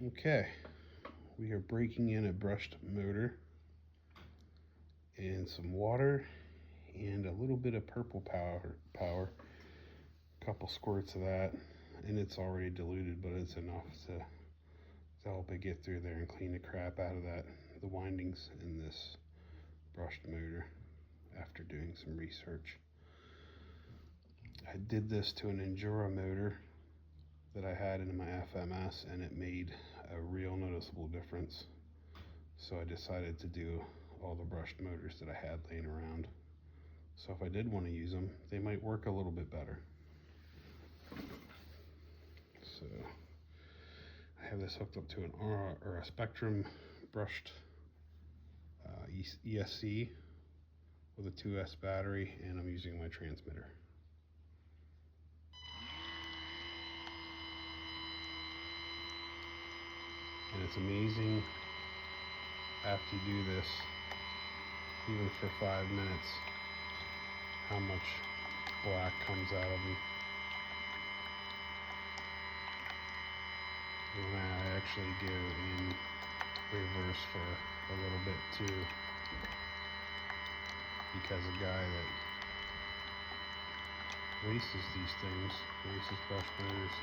Okay, we are breaking in a brushed motor and some water and a little bit of purple power, a couple squirts of that, and it's already diluted, but it's enough to help it get through there and clean the crap out of the windings in this brushed motor after doing some research. I did this to an Endura motor that I had in my FMS, and it made a real noticeable difference. So I decided to do all the brushed motors that I had laying around. So if I did want to use them, they might work a little bit better. So I have this hooked up to an or a Spectrum brushed ESC with a 2S battery, and I'm using my transmitter. And it's amazing after you do this, even for 5 minutes, how much black comes out of them. And I actually go in reverse for a little bit too, because a guy that races these things, races brush motors,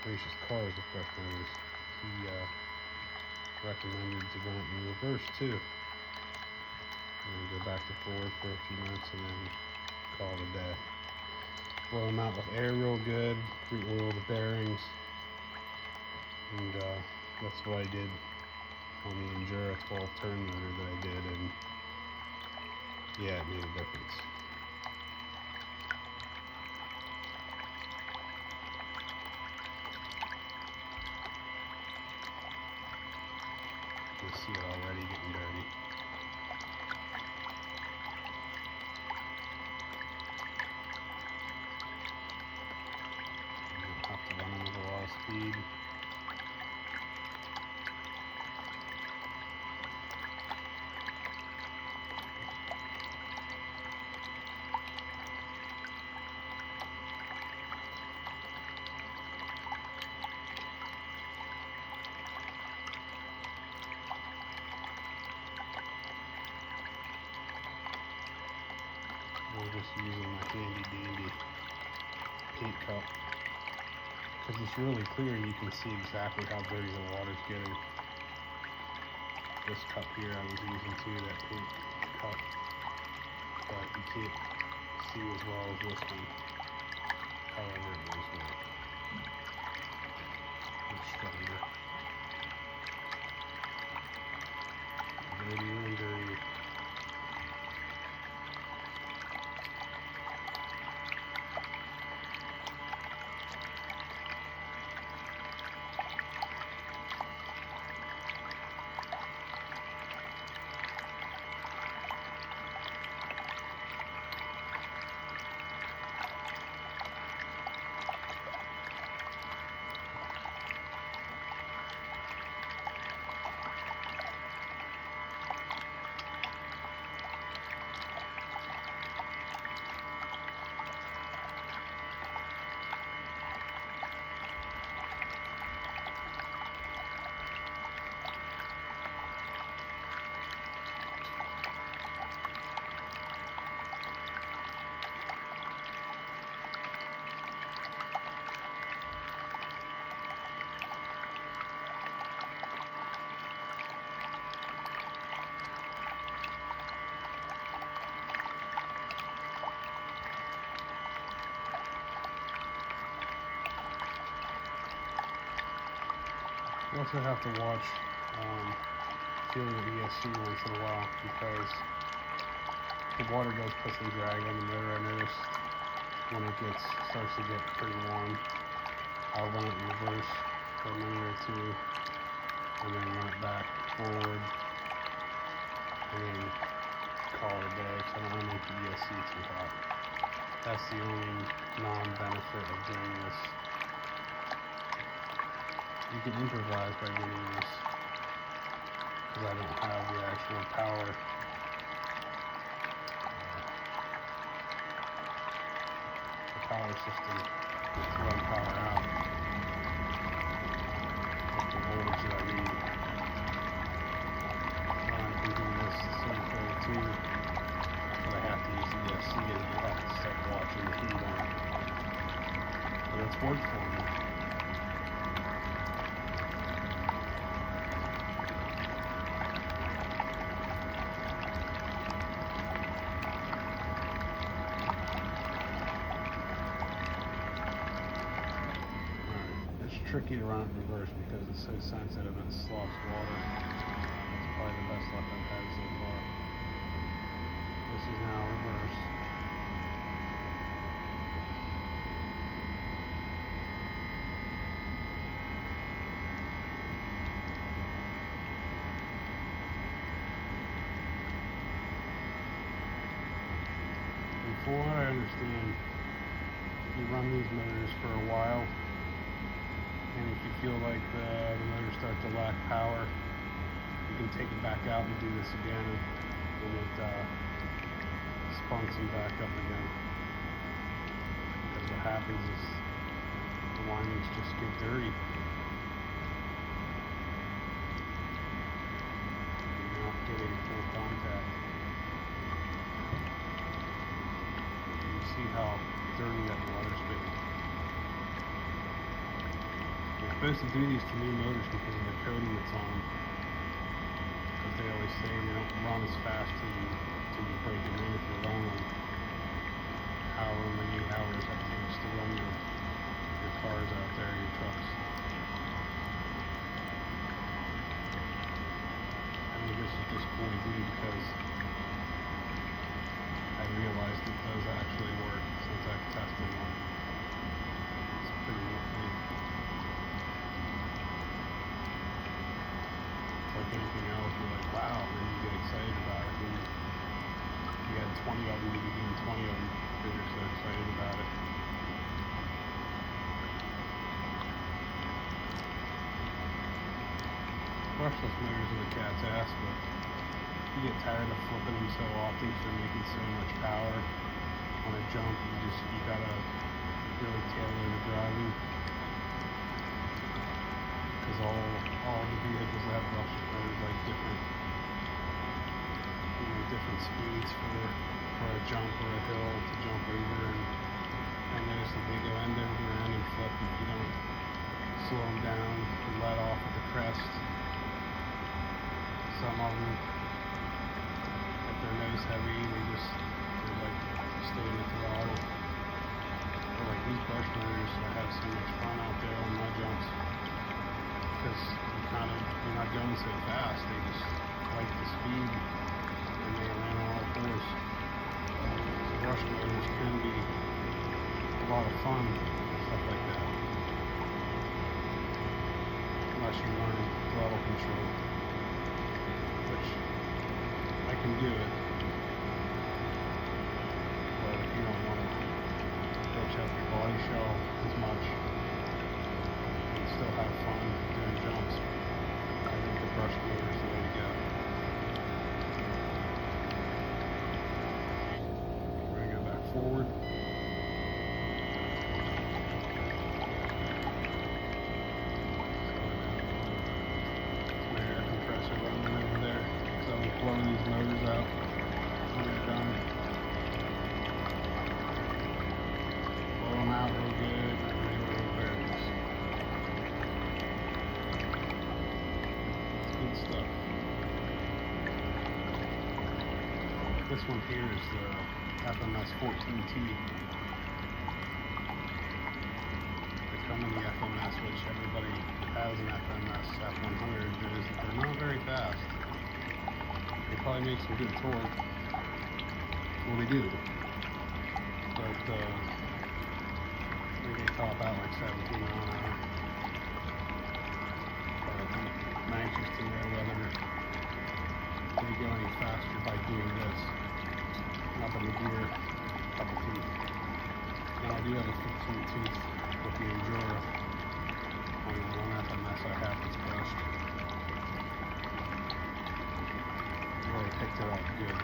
races cars with brush motors, he recommended to go in reverse too. And go back and forward for a few minutes and then call it a day. Blow them out with air real good, re-oil the bearings, and that's what I did on the Endura 12 turn motor that I did, and yeah, it made a difference. You see it already getting dirty. You don't have to run them with a lot of speed. I'm just using my handy dandy paint cup because it's really clear and you can see exactly how dirty the water's getting. This cup here I was using too, that paint cup, but you can't see as well as this one. However, it was much stronger. Dirty and dirty. You also have to watch feel your ESC once in a while, because the water does put some drag on the motor. I noticed when it starts to get pretty warm, I'll run it in reverse for a minute or two, and then run it back forward, and then call it a day, because I don't want to make the ESC too hot. That's the only non-benefit of doing this. You can improvise by doing this, because I don't have the actual power. The power system to run power out. tricky to run it in reverse because it's so sensitive and it slops water. That's probably the best luck I've had so far. This is now reverse. And from what I understand, you run these motors for a while, and if you feel like the motors start to lack power, you can take it back out and do this again, and it spunks them back up again. Because what happens is the windings just get dirty. You're not getting full contact. You see how dirty that water's been. You're supposed to do these to new motors because of the coating that's on them. Because they always say they don't run as fast till you break them in if you run them. However many hours that takes to run your cars out there, your trucks. I mean, this is just cool to do because I realized it does actually work since I've tested one. It's a pretty neat thing. It's like anything else, you're like, wow, and then you get excited about it. When you had 20 of them, you begin 20 of them because you're so excited about it. Brushless motors are the cat's ass, but you get tired of flipping them so often because they're making so much power on a jump. You gotta really tailor the driving because all the vehicles that have brushless motors like different speeds for a jump or a hill to jump over, and I noticed that they go end over end and flip if you don't slow them down and let off at the crest. Some of them, if they're nose heavy, they're like stay in the throttle. Or like these brush motors, I have so much fun out there on my jumps because you're not going so fast. They just like the speed and they land on all fours. So brush motors can be a lot of fun, stuff like that. Unless you learn throttle control. Which I can do it, but if you don't want to touch up your body shell as much and still have fun doing jumps, I think the brush motor is the way to go. We're going to go back forward. Blowing these motors out when they're done. Blow them out real good and make little barrels. It's good stuff. This one here is the FMS 14T. They come in the FMS, which everybody has an FMS F100s, is that they're not very fast. They probably make some good torque. Well, they do. But they top out like 17 mile an hour. I'm anxious to know whether they go any faster by doing this. Up in the gear, couple teeth. Now I do have a 15 tooth with the Enduro on the one FMS I have that's brushed. Really picked it up good.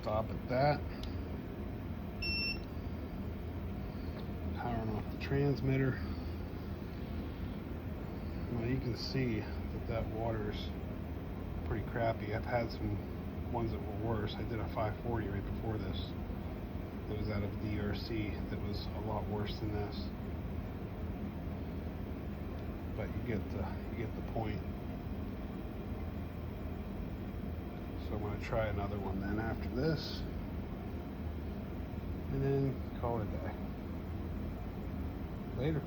Stop at that. Power on transmitter. Well, you can see that water's pretty crappy. I've had some ones that were worse. I did a 540 right before this. It was out of DRC that was a lot worse than this. But you get the point. So I'm going to try another one then after this, and then call it a day. Later.